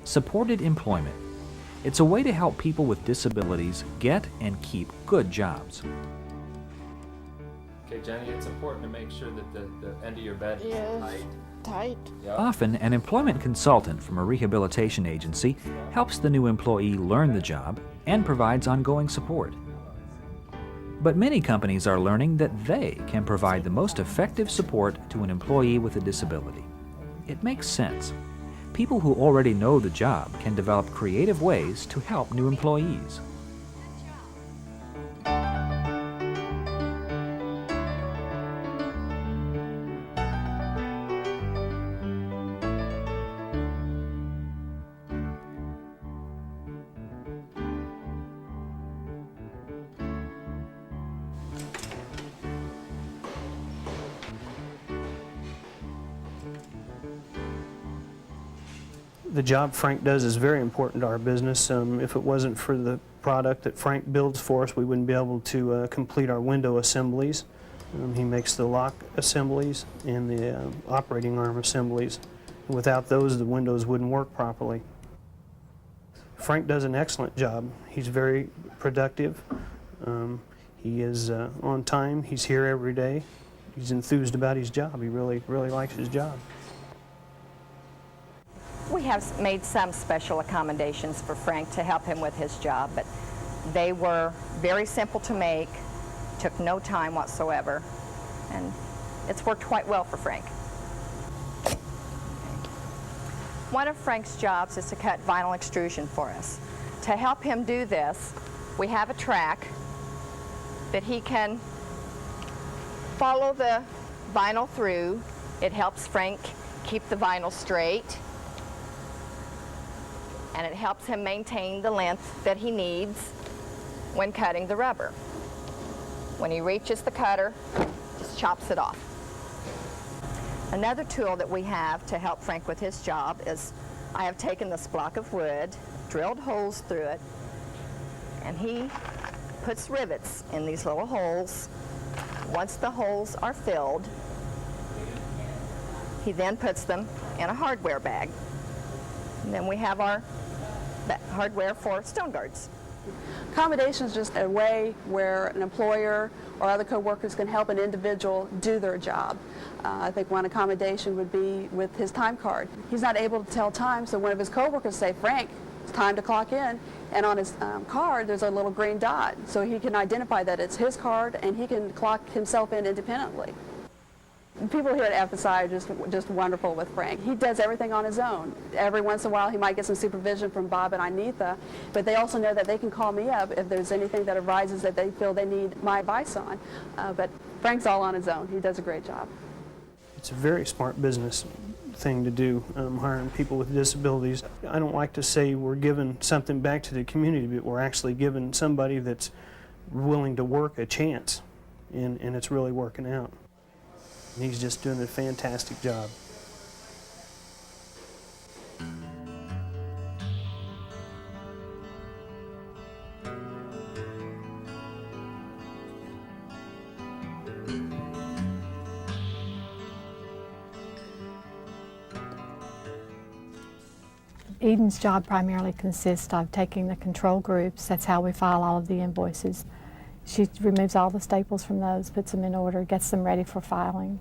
Supported employment. It's a way to help people with disabilities get and keep good jobs. Okay, Jenny, it's important to make sure that the end of your bed is Tight. Yep. Often, an employment consultant from a rehabilitation agency helps the new employee learn the job and provides ongoing support. But many companies are learning that they can provide the most effective support to an employee with a disability. It makes sense. People who already know the job can develop creative ways to help new employees. The job Frank does is very important to our business. If it wasn't for the product that Frank builds for us, we wouldn't be able to complete our window assemblies. He makes the lock assemblies and the operating arm assemblies. Without those, the windows wouldn't work properly. Frank does an excellent job. He's very productive. He is on time. He's here every day. He's enthused about his job. He really likes his job. We have made some special accommodations for Frank to help him with his job, but they were very simple to make, took no time whatsoever, and it's worked quite well for Frank. One of Frank's jobs is to cut vinyl extrusion for us. To help him do this, we have a track that he can follow the vinyl through. It helps Frank keep the vinyl straight, and it helps him maintain the length that he needs when cutting the rubber. When he reaches the cutter, just chops it off. Another tool that we have to help Frank with his job is I have taken this block of wood, drilled holes through it, and he puts rivets in these little holes. Once the holes are filled, he then puts them in a hardware bag. And then we have our hardware for stone guards. Accommodation is just a way where an employer or other co-workers can help an individual do their job. I think one accommodation would be with his time card. He's not able to tell time, so one of his co-workers say, "Frank, it's time to clock in," and on his card there's a little green dot, so he can identify that it's his card and he can clock himself in independently. People here at FSI are just wonderful with Frank. He does everything on his own. Every once in a while he might get some supervision from Bob and Anita, but they also know that they can call me up if there's anything that arises that they feel they need my advice on. But Frank's all on his own. He does a great job. It's a very smart business thing to do, hiring people with disabilities. I don't like to say we're giving something back to the community, but we're actually giving somebody that's willing to work a chance, and it's really working out. He's just doing a fantastic job. Eden's job primarily consists of taking the control groups. That's how we file all of the invoices. She removes all the staples from those, puts them in order, gets them ready for filing.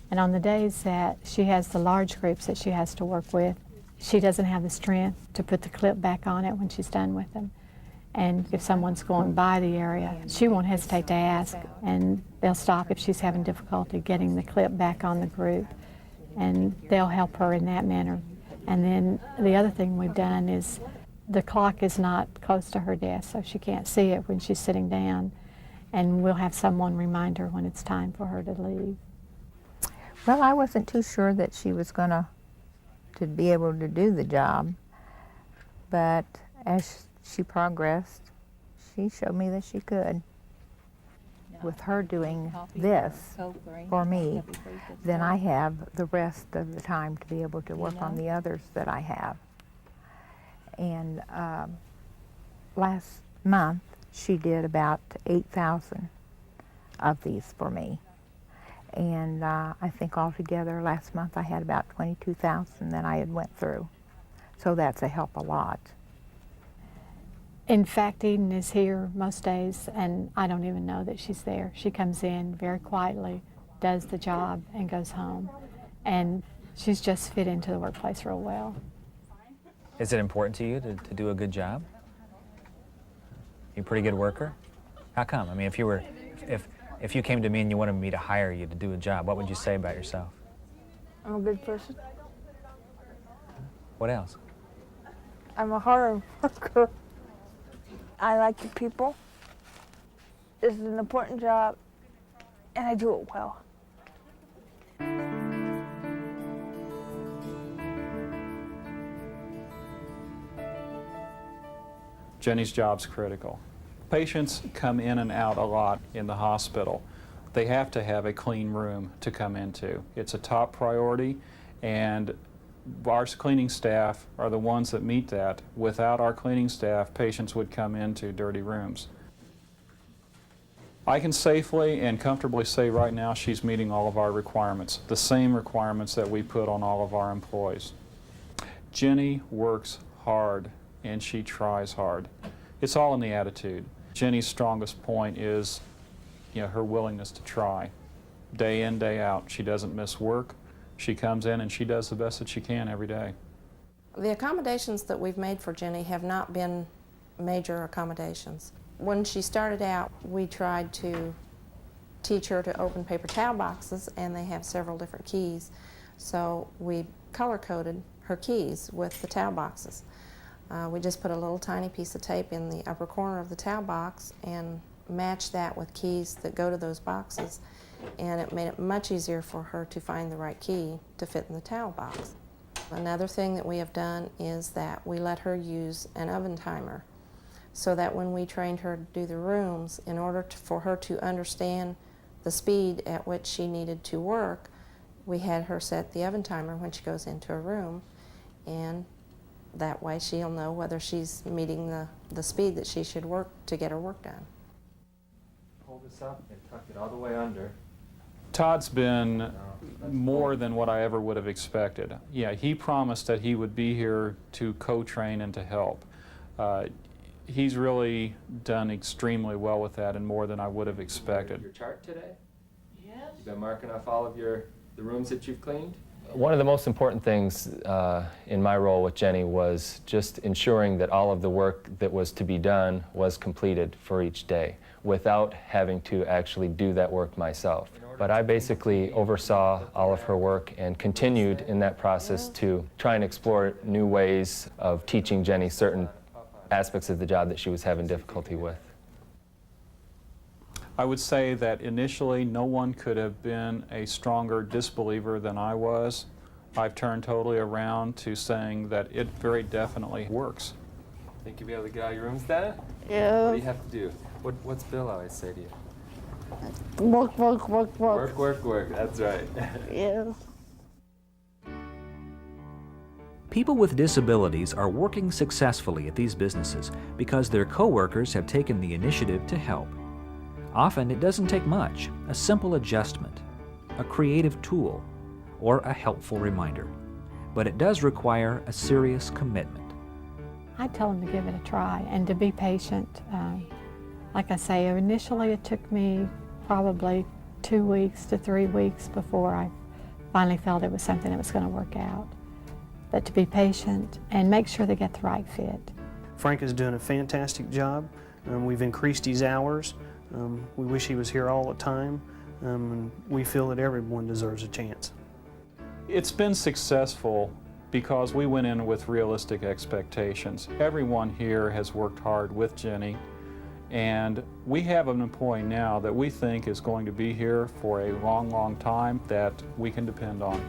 And on the days that she has the large groups that she has to work with, she doesn't have the strength to put the clip back on it when she's done with them. And if someone's going by the area, she won't hesitate to ask, and they'll stop if she's having difficulty getting the clip back on the group, and they'll help her in that manner. And then the other thing we've done is the clock is not close to her desk, so she can't see it when she's sitting down, and we'll have someone remind her when it's time for her to leave. Well, I wasn't too sure that she was going to be able to do the job, but as she progressed, she showed me that she could. With her doing this for me, then I have the rest of the time to be able to work on the others that I have. And last month, she did about 8,000 of these for me. And I think altogether last month I had about 22,000 that I had went through. So that's a help a lot. In fact, Eden is here most days, and I don't even know that she's there. She comes in very quietly, does the job, and goes home. And she's just fit into the workplace real well. Is it important to you to do a good job? You a pretty good worker? How come? I mean, if you came to me and you wanted me to hire you to do a job, what would you say about yourself? I'm a good person. What else? I'm a hard worker. I like the people. This is an important job, and I do it well. Jenny's job's critical. Patients come in and out a lot in the hospital. They have to have a clean room to come into. It's a top priority, and our cleaning staff are the ones that meet that. Without our cleaning staff, patients would come into dirty rooms. I can safely and comfortably say right now she's meeting all of our requirements, the same requirements that we put on all of our employees. Jenny works hard and she tries hard. It's all in the attitude. Jenny's strongest point is, her willingness to try. Day in, day out, she doesn't miss work. She comes in and she does the best that she can every day. The accommodations that we've made for Jenny have not been major accommodations. When she started out, we tried to teach her to open paper towel boxes, and they have several different keys. So we color-coded her keys with the towel boxes. We just put a little tiny piece of tape in the upper corner of the towel box and matched that with keys that go to those boxes, and it made it much easier for her to find the right key to fit in the towel box. Another thing that we have done is that we let her use an oven timer, so that when we trained her to do the rooms, in order for her to understand the speed at which she needed to work, we had her set the oven timer when she goes into a room, and that way she'll know whether she's meeting the speed that she should work to get her work done. Pull this up and tuck it all the way under. Todd's been more than what I ever would have expected. Yeah, he promised that he would be here to co-train and to help. He's really done extremely well with that and more than I would have expected. Your chart today? Yes. You've been marking off all of the rooms that you've cleaned? One of the most important things in my role with Jenny was just ensuring that all of the work that was to be done was completed for each day without having to actually do that work myself. But I basically oversaw all of her work and continued in that process to try and explore new ways of teaching Jenny certain aspects of the job that she was having difficulty with. I would say that initially no one could have been a stronger disbeliever than I was. I've turned totally around to saying that it very definitely works. Think you'll be able to get all your rooms done? Yeah. What do you have to do? What's Bill always say to you? Work, work, work, work. Work, work, work. That's right. Yeah. People with disabilities are working successfully at these businesses because their coworkers have taken the initiative to help. Often it doesn't take much, a simple adjustment, a creative tool, or a helpful reminder. But it does require a serious commitment. I tell them to give it a try and to be patient. Like I say, initially it took me probably 2 weeks to 3 weeks before I finally felt it was something that was going to work out. But to be patient and make sure they get the right fit. Frank is doing a fantastic job. We've increased his hours. We wish he was here all the time. And we feel that everyone deserves a chance. It's been successful because we went in with realistic expectations. Everyone here has worked hard with Jenny, and we have an employee now that we think is going to be here for a long, long time that we can depend on.